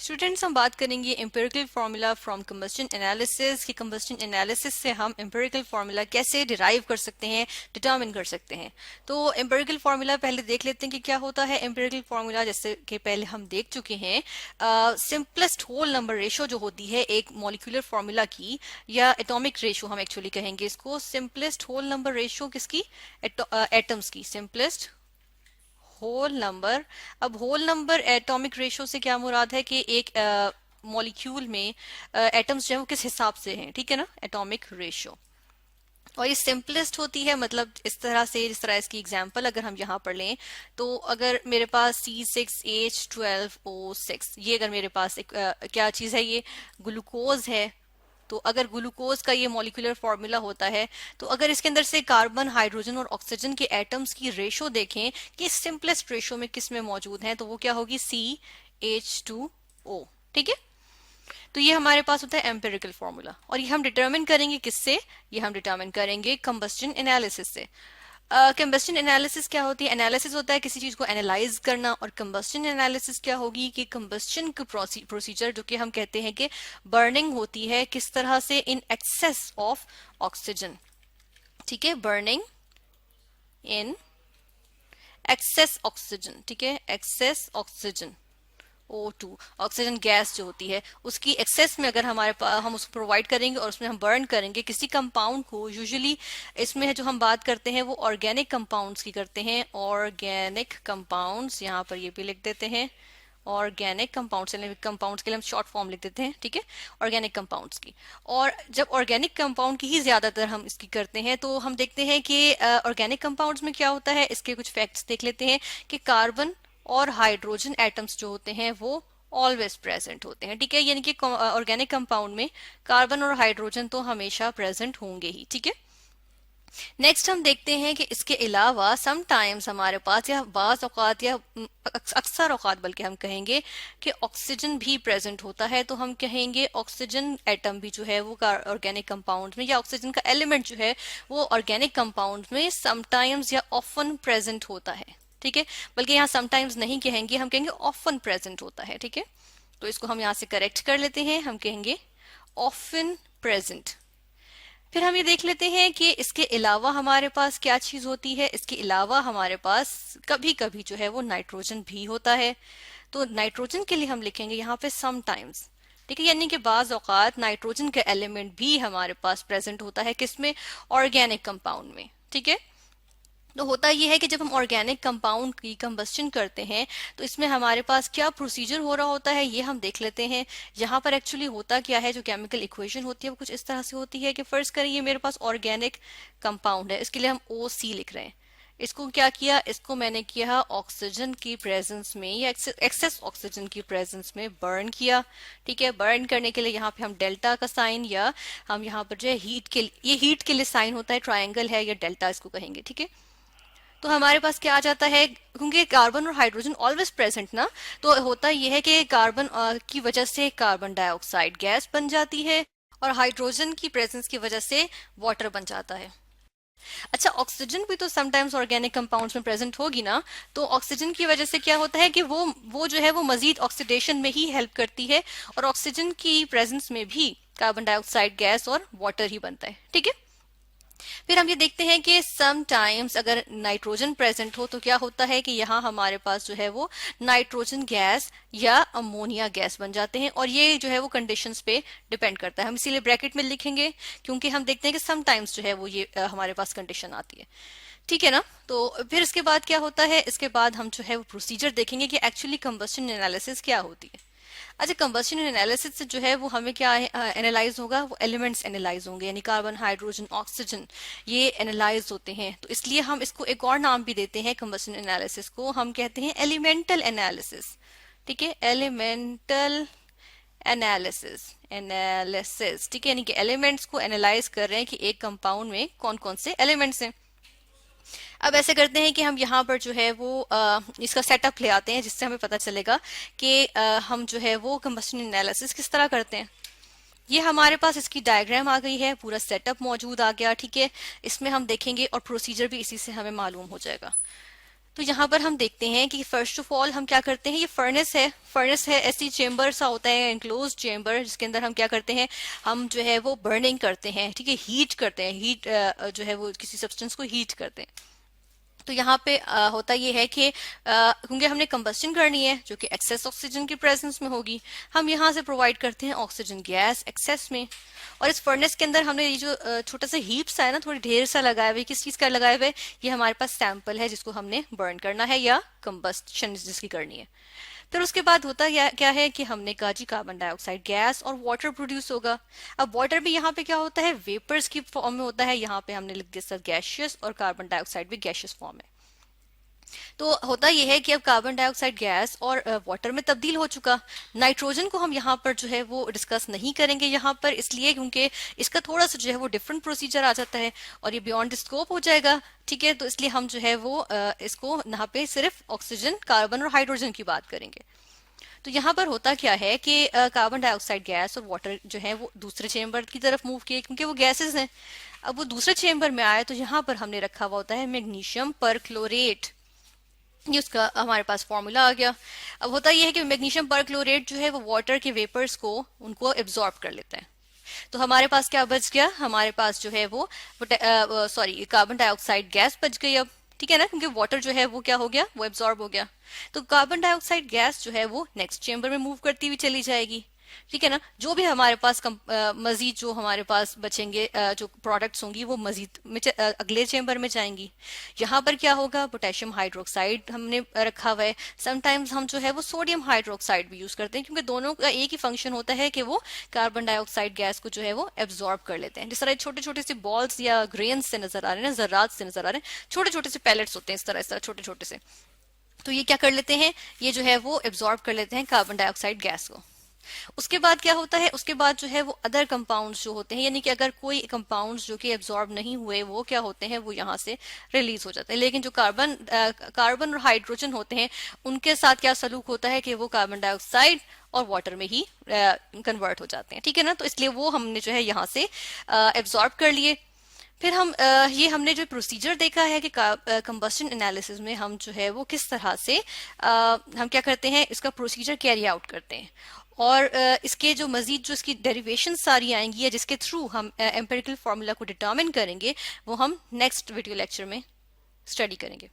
Students, हम बात करेंगे empirical formula from combustion analysis कि कंबस्शन एनालिसिस से हम एम्पिरिकल फार्मूला कैसे डिराइव कर सकते हैं, डिटरमिन कर सकते हैं। तो एम्पिरिकल फार्मूला पहले देख लेते हैं कि क्या होता है। एम्पिरिकल फार्मूला जैसे कि पहले हम देख चुके हैं, सिंपलेस्ट होल नंबर रेशो जो होती है एक मॉलिक्यूलर फार्मूला की, या एटॉमिक रेशो हम एक्चुअली कहेंगे इसको, सिंपलेस्ट होल नंबर रेशो किसकी, एटम्स की, सिंपलेस्ट होल नंबर। अब होल नंबर एटॉमिक रेशो से क्या मुराद है कि एक मॉलिक्यूल में एटम्स जो है वो किस हिसाब से हैं, ठीक है ना, एटॉमिक रेशो। और ये सिंपलेस्ट होती है, मतलब इस तरह से, जिस तरह इसकी एग्जांपल अगर हम यहाँ पर लें तो अगर मेरे पास C6H12O6, ये अगर मेरे पास एक क्या चीज़ है, ये ग्लूकोज है। तो अगर ग्लूकोज का ये मॉलिक्यूलर फॉर्मूला होता है, तो अगर इसके अंदर से कार्बन, हाइड्रोजन और ऑक्सीजन के एटम्स की रेशो देखें कि सिंपलेस्ट रेशो में किस में मौजूद है, तो वो क्या होगी, CH2O। ठीक है, तो ये हमारे पास होता है एम्पिरिकल फॉर्मूला। और ये हम डिटरमिन करेंगे किससे, ये हम डिटरमिन करेंगे कंबस्शन एनालिसिस से। कंबस्शन एनालिसिस क्या होती है, एनालिसिस होता है किसी चीज को एनालाइज करना, और कंबस्शन एनालिसिस क्या होगी कि कंबस्शन की प्रोसीजर जो कि हम कहते हैं कि बर्निंग होती है, किस तरह से, इन एक्सेस ऑफ ऑक्सीजन। ठीक है, बर्निंग इन एक्सेस ऑक्सीजन, ठीक है, access oxygen, O2, oxygen gas जो होती है उसकी एक्सेस में अगर हमारे पास, हम उसको प्रोवाइड करेंगे और उसमें हम बर्न करेंगे किसी कंपाउंड को। यूजुअली इसमें जो हम बात करते हैं वो ऑर्गेनिक कंपाउंड्स की करते हैं, ऑर्गेनिक कंपाउंड्स, यहाँ पर ये भी लिख देते हैं ऑर्गेनिक कंपाउंड्स, कंपाउंड्स के लिए हम शॉर्ट फॉर्म लिख देते हैं, ठीक है, ऑर्गेनिक कंपाउंड्स की। और जब ऑर्गेनिक कंपाउंड की ही ज्यादातर हम इसकी करते हैं, तो हम देखते हैं कि ऑर्गेनिक कंपाउंड्स में क्या होता है, इसके कुछ फैक्ट्स देख लेते हैं कि कार्बन और हाइड्रोजन एटम्स जो होते हैं वो ऑलवेज प्रेजेंट होते हैं। ठीक है, यानी कि ऑर्गेनिक कंपाउंड में कार्बन और हाइड्रोजन तो हमेशा प्रेजेंट होंगे ही। ठीक है, नेक्स्ट हम देखते हैं कि इसके अलावा समटाइम्स हमारे पास, या बाज औकात, या अक्सर औकात बल्कि हम कहेंगे कि ऑक्सीजन भी प्रेजेंट होता है। तो हम कहेंगे ऑक्सीजन एटम भी जो है वो ऑर्गेनिक कंपाउंड में, या ऑक्सीजन का एलिमेंट जो है वो ऑर्गेनिक कंपाउंड में समटाइम्स या ऑफन प्रेजेंट होता है। ठीक है, बल्कि यहाँ समटाइम्स नहीं कहेंगे, हम कहेंगे ऑफन प्रेजेंट होता है। ठीक है, तो इसको हम यहाँ से करेक्ट कर लेते हैं, हम कहेंगे ऑफन प्रेजेंट। फिर हम ये देख लेते हैं कि इसके अलावा हमारे पास क्या चीज होती है। इसके अलावा हमारे पास कभी कभी जो है वो नाइट्रोजन भी होता है। तो नाइट्रोजन के लिए हम लिखेंगे यहाँ पे समटाइम्स। ठीक है, यानी कि बाज औकात नाइट्रोजन का एलिमेंट भी हमारे पास प्रेजेंट होता है, किसमें, ऑर्गेनिक कंपाउंड में। ठीक है, तो होता यह है कि जब हम ऑर्गेनिक कंपाउंड की कंबस्शन करते हैं तो इसमें हमारे पास क्या प्रोसीजर हो रहा होता है, ये हम देख लेते हैं। यहाँ पर एक्चुअली होता क्या है, जो केमिकल इक्वेशन होती है वो कुछ इस तरह से होती है कि फर्स्ट करिए मेरे पास ऑर्गेनिक कंपाउंड है, इसके लिए हम OC लिख रहे हैं। इसको क्या किया, इसको मैंने किया ऑक्सीजन की प्रेजेंस में, या एक्सेस ऑक्सीजन की प्रेजेंस में बर्न किया। ठीक है, बर्न करने के लिए यहाँ पे हम डेल्टा का साइन, या हम यहाँ पर जो है हीट के, ये हीट के लिए साइन होता है, ट्राइंगल है, या डेल्टा इसको कहेंगे। ठीक है, तो हमारे पास क्या आ जाता है, क्योंकि कार्बन और हाइड्रोजन ऑलवेज प्रेजेंट ना, तो होता यह है कि कार्बन की वजह से कार्बन डाइऑक्साइड गैस बन जाती है, और हाइड्रोजन की प्रेजेंस की वजह से वाटर बन जाता है। अच्छा, ऑक्सीजन भी तो समटाइम्स ऑर्गेनिक कंपाउंड्स में प्रेजेंट होगी ना, तो ऑक्सीजन की वजह से क्या होता है कि वो जो है वो मजीद ऑक्सीडेशन में ही हेल्प करती है, और ऑक्सीजन की प्रेजेंस में भी कार्बन डाइऑक्साइड गैस और वाटर ही बनता है। ठीक है, फिर हम ये देखते हैं कि समटाइम्स अगर नाइट्रोजन प्रेजेंट हो तो क्या होता है कि यहाँ हमारे पास जो है वो नाइट्रोजन गैस या अमोनिया गैस बन जाते हैं, और ये जो है वो कंडीशंस पे डिपेंड करता है। हम इसीलिए ब्रैकेट में लिखेंगे, क्योंकि हम देखते हैं कि समटाइम्स जो है वो ये हमारे पास कंडीशन आती है। ठीक है ना, तो फिर इसके बाद क्या होता है, इसके बाद हम जो है वो प्रोसीजर देखेंगे कि एक्चुअली कंबस्शन एनालिसिस क्या होती है। अच्छा, कंबस्शन एनालिसिस से जो है वो हमें क्या एनालाइज होगा, वो एलिमेंट्स एनालाइज होंगे, यानी कार्बन, हाइड्रोजन, ऑक्सीजन, ये एनालाइज होते हैं। तो इसलिए हम इसको एक और नाम भी देते हैं कंबस्शन एनालिसिस को, हम कहते हैं एलिमेंटल एनालिसिस। ठीक है, एलिमेंटल एनालिसिस, ठीक है, यानी कि एलिमेंट्स को एनालाइज कर रहे हैं कि एक कंपाउंड में कौन कौन से एलिमेंट्स हैं। अब ऐसे करते हैं कि हम यहाँ पर जो है वो इसका सेटअप ले आते हैं, जिससे हमें पता चलेगा कि हम जो है वो कंबस्शन एनालिसिस किस तरह करते हैं। ये हमारे पास इसकी डायग्राम आ गई है, पूरा सेटअप मौजूद आ गया। ठीक है, इसमें हम देखेंगे और प्रोसीजर भी इसी से हमें मालूम हो जाएगा। तो यहाँ पर हम देखते हैं कि फर्स्ट ऑफ ऑल हम क्या करते हैं, ये फर्नेस है ऐसी चेम्बर सा होता है, एनक्लोज चेम्बर, जिसके अंदर हम क्या करते हैं, हम जो है वो बर्निंग करते हैं, ठीक है, हीट करते हैं, हीट जो है वो किसी सब्सटेंस को हीट करते हैं। तो यहाँ पे होता ये है कि क्योंकि हमने कंबस्शन करनी है जो कि एक्सेस ऑक्सीजन की प्रेजेंस में होगी, हम यहाँ से प्रोवाइड करते हैं ऑक्सीजन गैस एक्सेस में। और इस फर्नेस के अंदर हमने ये जो छोटा सा हीप सा है ना, थोड़ी ढेर सा लगाया हुआ है, किस चीज का लगाया हुआ है, ये हमारे पास सैंपल है जिसको हमने बर्न करना है या कंबस्शन जिसकी करनी है। फिर उसके बाद होता क्या है कि हमने कहा जी कार्बन डाइऑक्साइड गैस और वाटर प्रोड्यूस होगा। अब वाटर भी यहाँ पे क्या होता है, वेपर्स की फॉर्म में होता है, यहाँ पे हमने लिख दिया सर गैशियस, और कार्बन डाइऑक्साइड भी गैशियस फॉर्म है। तो होता यह है कि अब कार्बन डाइऑक्साइड गैस और वाटर में तब्दील हो चुका। नाइट्रोजन को हम यहाँ पर जो है वो डिस्कस नहीं करेंगे यहाँ पर, इसलिए क्योंकि इसका थोड़ा सा जो है वो डिफरेंट प्रोसीजर आ जाता है और ये बियॉन्ड स्कोप हो जाएगा, ठीक है। तो इसलिए हम जो है वो इसको यहाँ पे सिर्फ ऑक्सीजन, कार्बन और हाइड्रोजन की बात करेंगे। तो यहाँ पर होता क्या है कि कार्बन डाइऑक्साइड गैस और वाटर जो है वो दूसरे चेम्बर की तरफ मूव किए क्योंकि वो गैसेस हैं। अब वो दूसरे चेम्बर में आए तो यहाँ पर हमने रखा हुआ होता है मैग्नीशियम परक्लोरेट, ये उसका हमारे पास फॉर्मूला आ गया। अब होता यह है कि मैग्नीशियम परक्लोरेट जो है वो वाटर के वेपर्स को उनको एब्जॉर्ब कर लेता है। तो हमारे पास क्या बच गया, हमारे पास जो है वो सॉरी कार्बन डाइऑक्साइड गैस बच गई अब, ठीक है ना, क्योंकि वाटर जो है वो क्या हो गया, वो एब्जॉर्ब हो गया। तो कार्बन डाइऑक्साइड गैस जो है वो नेक्स्ट चेम्बर में मूव करती हुई चली जाएगी, ठीक है ना। जो भी हमारे पास मजीद जो हमारे पास बचेंगे जो प्रोडक्ट्स होंगी वो मजीद में अगले चेम्बर में जाएंगी। यहाँ पर क्या होगा, पोटेशियम हाइड्रोक्साइड हमने रखा हुआ है। समटाइम्स हम जो है वो सोडियम हाइड्रोक्साइड भी यूज करते हैं क्योंकि दोनों का एक ही फंक्शन होता है कि वो कार्बन डाइऑक्साइड गैस को जो है वो एब्जॉर्ब कर लेते हैं। जिस तरह छोटे छोटे से बॉल्स या ग्रेन्स से नजर आ रहे हैं ना, जर्रात से नजर आ रहे हैं, छोटे छोटे से पैलेट्स होते हैं इस तरह छोटे छोटे से। तो ये क्या कर लेते हैं, ये जो है वो एब्जॉर्ब कर लेते हैं कार्बन डाइऑक्साइड गैस को। उसके बाद क्या होता है, उसके बाद जो है वो अदर कंपाउंड्स जो होते हैं, यानी कि अगर कोई कंपाउंड्स जो कि एब्जॉर्ब नहीं हुए वो क्या होते हैं, वो यहाँ से रिलीज हो जाते हैं। लेकिन जो कार्बन और हाइड्रोजन होते हैं उनके साथ क्या सलूक होता है कि वो कार्बन डाइऑक्साइड और वाटर में ही कन्वर्ट हो जाते हैं, ठीक है ना। तो इसलिए वो हमने जो है यहाँ से एब्जॉर्ब कर लिए। फिर हम ये हमने जो प्रोसीजर देखा है कि कंबस्शन एनालिसिस में हम जो है वो किस तरह से हम क्या करते हैं, इसका प्रोसीजर कैरी आउट करते हैं। और इसके जो मजीद जो इसकी डेरिवेशन सारी आएंगी या जिसके थ्रू हम एम्पिरिकल फार्मूला को डिटर्मिन करेंगे, वो हम नेक्स्ट वीडियो लेक्चर में स्टडी करेंगे।